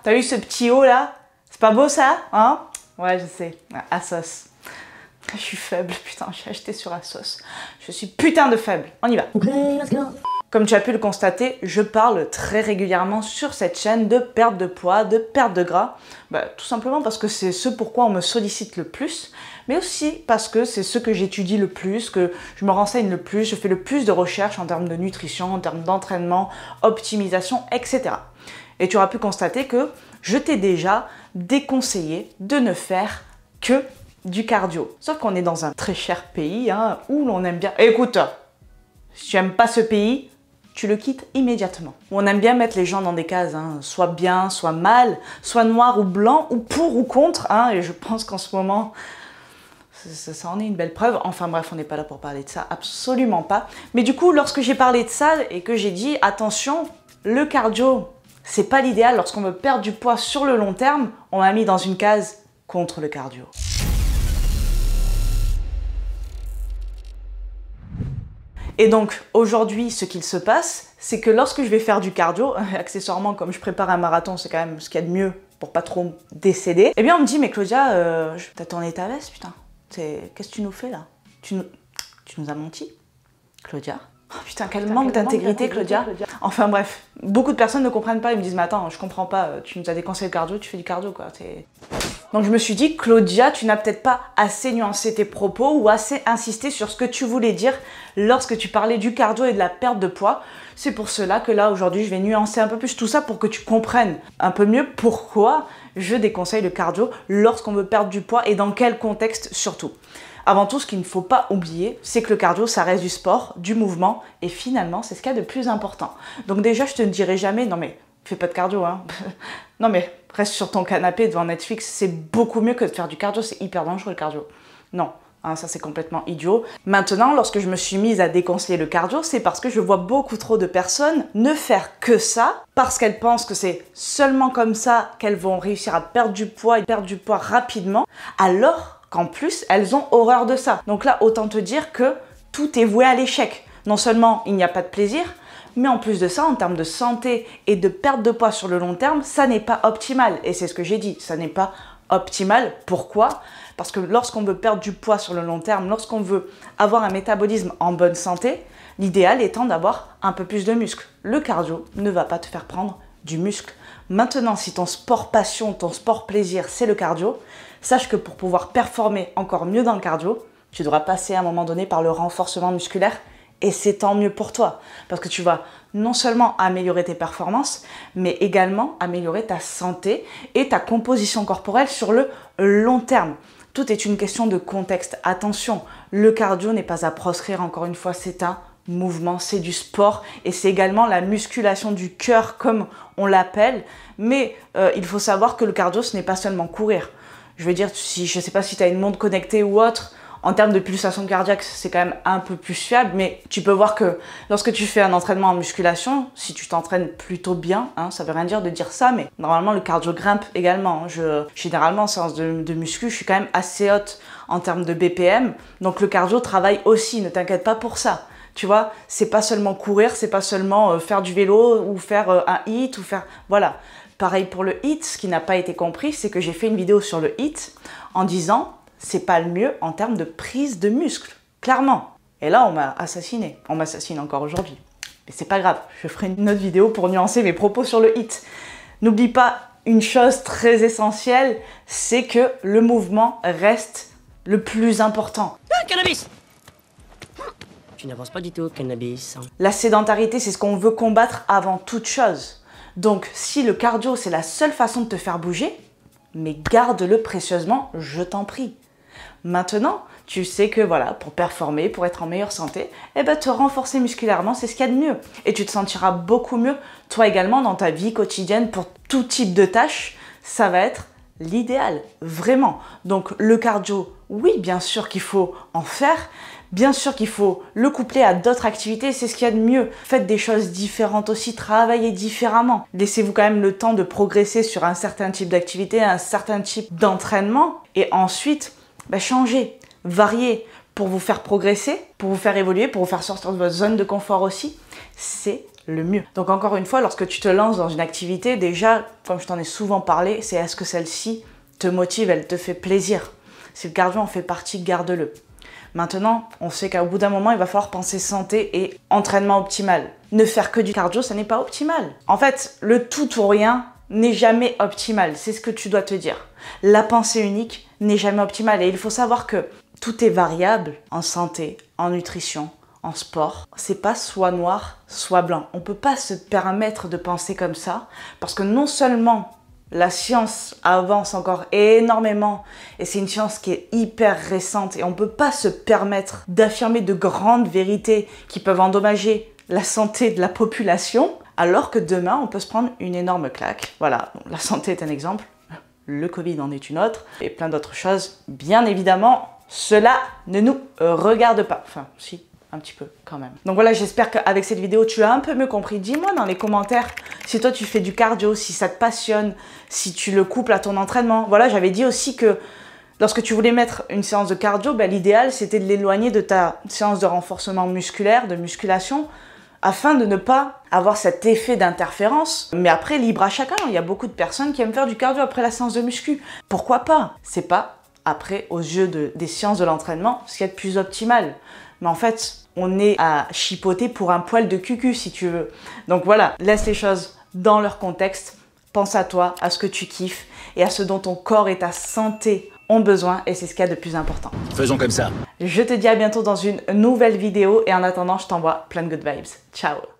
T'as eu ce petit haut là? C'est pas beau ça? Hein? Ouais, je sais. Asos. Je suis faible, putain, j'ai acheté sur Asos. Je suis putain de faible. On y va. Comme tu as pu le constater, je parle très régulièrement sur cette chaîne de perte de poids, de perte de gras. Tout simplement parce que c'est ce pourquoi on me sollicite le plus, mais aussi parce que c'est ce que j'étudie le plus, que je me renseigne le plus, je fais le plus de recherches en termes de nutrition, en termes d'entraînement, optimisation, etc. Et tu auras pu constater que je t'ai déjà déconseillé de ne faire que du cardio. Sauf qu'on est dans un très cher pays où l'on aime bien... Écoute, si tu n'aimes pas ce pays, tu le quittes immédiatement. On aime bien mettre les gens dans des cases, soit bien, soit mal, soit noir ou blanc, ou pour ou contre, et je pense qu'en ce moment, ça en est une belle preuve. Enfin bref, on n'est pas là pour parler de ça, absolument pas. Mais du coup, lorsque j'ai parlé de ça et que j'ai dit, attention, le cardio, c'est pas l'idéal, lorsqu'on veut perdre du poids sur le long terme, on m'a mis dans une case contre le cardio. Et donc, aujourd'hui, ce qu'il se passe, c'est que lorsque je vais faire du cardio, accessoirement, comme je prépare un marathon, c'est quand même ce qu'il y a de mieux pour pas trop décéder, eh bien, on me dit, mais Claudia, t'as tourné ta veste, putain. Qu'est-ce que tu nous fais, là? Tu nous as menti, Claudia? Oh, putain, quel manque d'intégrité, Claudia. Enfin bref, beaucoup de personnes ne comprennent pas, ils me disent, mais attends, je comprends pas, tu nous as déconseillé le cardio, tu fais du cardio, quoi. Donc je me suis dit, Claudia, tu n'as peut-être pas assez nuancé tes propos ou assez insisté sur ce que tu voulais dire lorsque tu parlais du cardio et de la perte de poids. C'est pour cela que là, aujourd'hui, je vais nuancer un peu plus tout ça pour que tu comprennes un peu mieux pourquoi je déconseille le cardio lorsqu'on veut perdre du poids et dans quel contexte surtout. Avant tout, ce qu'il ne faut pas oublier, c'est que le cardio, ça reste du sport, du mouvement, et finalement, c'est ce qu'il y a de plus important. Donc déjà, je te dirai jamais, non mais, fais pas de cardio, non mais, reste sur ton canapé devant Netflix, c'est beaucoup mieux que de faire du cardio, c'est hyper dangereux le cardio. Non, ça c'est complètement idiot. Maintenant, lorsque je me suis mise à déconseiller le cardio, c'est parce que je vois beaucoup trop de personnes ne faire que ça, parce qu'elles pensent que c'est seulement comme ça qu'elles vont réussir à perdre du poids et perdre du poids rapidement, alors qu'en plus, elles ont horreur de ça. Donc là, autant te dire que tout est voué à l'échec. Non seulement il n'y a pas de plaisir, mais en plus de ça, en termes de santé et de perte de poids sur le long terme, ça n'est pas optimal. Et c'est ce que j'ai dit, ça n'est pas optimal. Pourquoi? Parce que lorsqu'on veut perdre du poids sur le long terme, lorsqu'on veut avoir un métabolisme en bonne santé, l'idéal étant d'avoir un peu plus de muscle. Le cardio ne va pas te faire prendre du muscle. Maintenant, si ton sport passion, ton sport plaisir, c'est le cardio, sache que pour pouvoir performer encore mieux dans le cardio, tu devras passer à un moment donné par le renforcement musculaire et c'est tant mieux pour toi. Parce que tu vas non seulement améliorer tes performances, mais également améliorer ta santé et ta composition corporelle sur le long terme. Tout est une question de contexte. Attention, le cardio n'est pas à proscrire, encore une fois, c'est un mouvement, c'est du sport et c'est également la musculation du cœur comme on l'appelle. Mais il faut savoir que le cardio, ce n'est pas seulement courir. Je veux dire, si, je ne sais pas si tu as une montre connectée ou autre, en termes de pulsation cardiaque, c'est quand même un peu plus fiable, mais tu peux voir que lorsque tu fais un entraînement en musculation, si tu t'entraînes plutôt bien, ça veut rien dire de dire ça, mais normalement le cardio grimpe également. Généralement en séance de muscu, je suis quand même assez haute en termes de BPM, donc le cardio travaille aussi, ne t'inquiète pas pour ça. Tu vois, c'est pas seulement courir, c'est pas seulement faire du vélo ou faire un HIIT ou faire... Voilà. Pareil pour le HIIT, ce qui n'a pas été compris, c'est que j'ai fait une vidéo sur le HIIT en disant c'est pas le mieux en termes de prise de muscle, clairement. Et là, on m'a assassiné. On m'assassine encore aujourd'hui. Mais c'est pas grave, je ferai une autre vidéo pour nuancer mes propos sur le HIIT. N'oublie pas une chose très essentielle, c'est que le mouvement reste le plus important. Ah, cannabis! Tu n'avances pas du tout, cannabis. La sédentarité, c'est ce qu'on veut combattre avant toute chose. Donc, si le cardio, c'est la seule façon de te faire bouger, mais garde-le précieusement, je t'en prie. Maintenant, tu sais que voilà, pour performer, pour être en meilleure santé, te renforcer musculairement, c'est ce qu'il y a de mieux. Et tu te sentiras beaucoup mieux, toi également, dans ta vie quotidienne, pour tout type de tâches, ça va être l'idéal, vraiment. Donc, le cardio, oui, bien sûr qu'il faut en faire, bien sûr qu'il faut le coupler à d'autres activités, c'est ce qu'il y a de mieux. Faites des choses différentes aussi, travaillez différemment. Laissez-vous quand même le temps de progresser sur un certain type d'activité, un certain type d'entraînement. Et ensuite, changez, variez pour vous faire progresser, pour vous faire évoluer, pour vous faire sortir de votre zone de confort aussi. C'est le mieux. Donc encore une fois, lorsque tu te lances dans une activité, déjà, comme je t'en ai souvent parlé, c'est est-ce que celle-ci te motive, elle te fait plaisir. Si le cardio en fait partie, garde-le. Maintenant, on sait qu'au bout d'un moment, il va falloir penser santé et entraînement optimal. Ne faire que du cardio, ça n'est pas optimal. En fait, le tout ou rien n'est jamais optimal. C'est ce que tu dois te dire. La pensée unique n'est jamais optimale. Et il faut savoir que tout est variable en santé, en nutrition, en sport. C'est pas soit noir, soit blanc. On peut pas se permettre de penser comme ça parce que non seulement la science avance encore énormément et c'est une science qui est hyper récente et on ne peut pas se permettre d'affirmer de grandes vérités qui peuvent endommager la santé de la population alors que demain on peut se prendre une énorme claque. Voilà, la santé est un exemple, le Covid en est une autre et plein d'autres choses. Bien évidemment, cela ne nous regarde pas. Enfin, si. Un petit peu quand même. Donc voilà, j'espère qu'avec cette vidéo, tu as un peu mieux compris. Dis-moi dans les commentaires si toi tu fais du cardio, si ça te passionne, si tu le couples à ton entraînement. Voilà, j'avais dit aussi que lorsque tu voulais mettre une séance de cardio, ben, l'idéal c'était de l'éloigner de ta séance de renforcement musculaire, de musculation, afin de ne pas avoir cet effet d'interférence. Mais après, libre à chacun. Il y a beaucoup de personnes qui aiment faire du cardio après la séance de muscu. Pourquoi pas? C'est pas, après, aux yeux des sciences de l'entraînement, ce qu'il y a de plus optimal. Mais en fait, on est à chipoter pour un poil de cucu, si tu veux. Donc voilà, laisse les choses dans leur contexte. Pense à toi, à ce que tu kiffes et à ce dont ton corps et ta santé ont besoin. Et c'est ce qu'il y a de plus important. Faisons comme ça. Je te dis à bientôt dans une nouvelle vidéo. Et en attendant, je t'envoie plein de good vibes. Ciao!